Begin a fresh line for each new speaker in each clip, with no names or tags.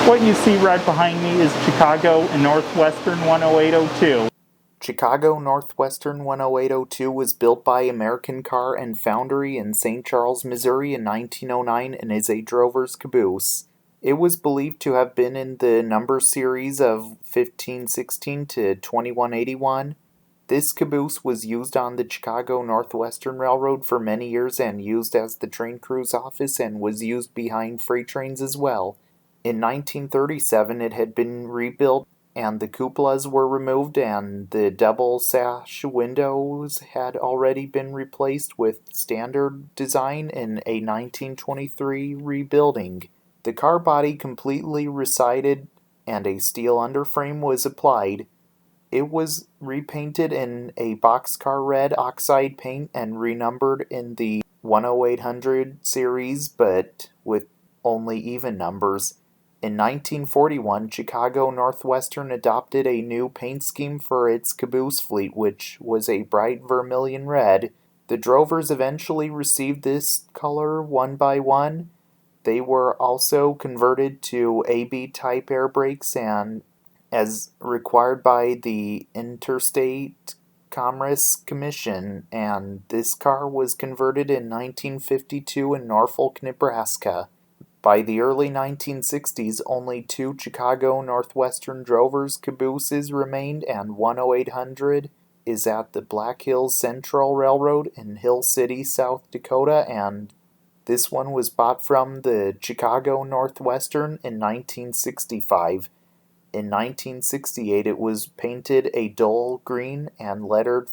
What you see right behind me is Chicago and Northwestern 10802.
Chicago Northwestern 10802 was built by American Car and Foundry in St. Charles, Missouri in 1909 and is a drover's caboose. It was believed to have been in the number series of 1516 to 2181. This caboose was used on the Chicago Northwestern Railroad for many years and used as the train crew's office and was used behind freight trains as well. In 1937 it had been rebuilt and the cupolas were removed and the double sash windows had already been replaced with standard design in a 1923 rebuilding. The car body completely resided and a steel underframe was applied. It was repainted in a boxcar red oxide paint and renumbered in the 10800 series but with only even numbers. In 1941, Chicago Northwestern adopted a new paint scheme for its caboose fleet, which was a bright vermilion red. The drovers eventually received this color one by one. They were also converted to AB-type air brakes and as required by the Interstate Commerce Commission, and this car was converted in 1952 in Norfolk, Nebraska. By the early 1960s, only two Chicago Northwestern drovers' cabooses remained, and 10800 is at the Black Hills Central Railroad in Hill City, South Dakota, and this one was bought from the Chicago Northwestern in 1965. In 1968, it was painted a dull green and lettered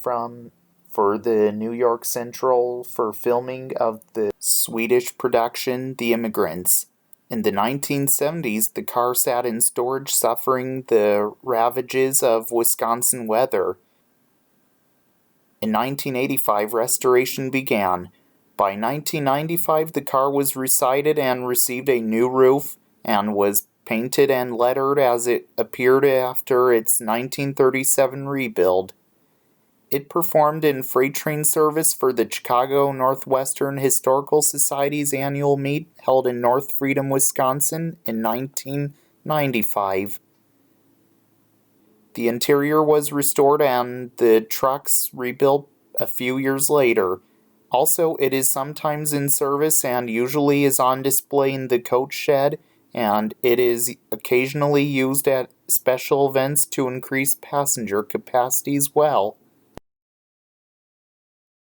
for the New York Central for filming of the Swedish production The Immigrants. In the 1970s, the car sat in storage suffering the ravages of Wisconsin weather. In 1985, restoration began. By 1995, the car was resided and received a new roof and was painted and lettered as it appeared after its 1937 rebuild. It performed in freight train service for the Chicago Northwestern Historical Society's annual meet held in North Freedom, Wisconsin in 1995. The interior was restored and the trucks rebuilt a few years later. Also, it is sometimes in service and usually is on display in the coach shed, and it is occasionally used at special events to increase passenger capacity as well.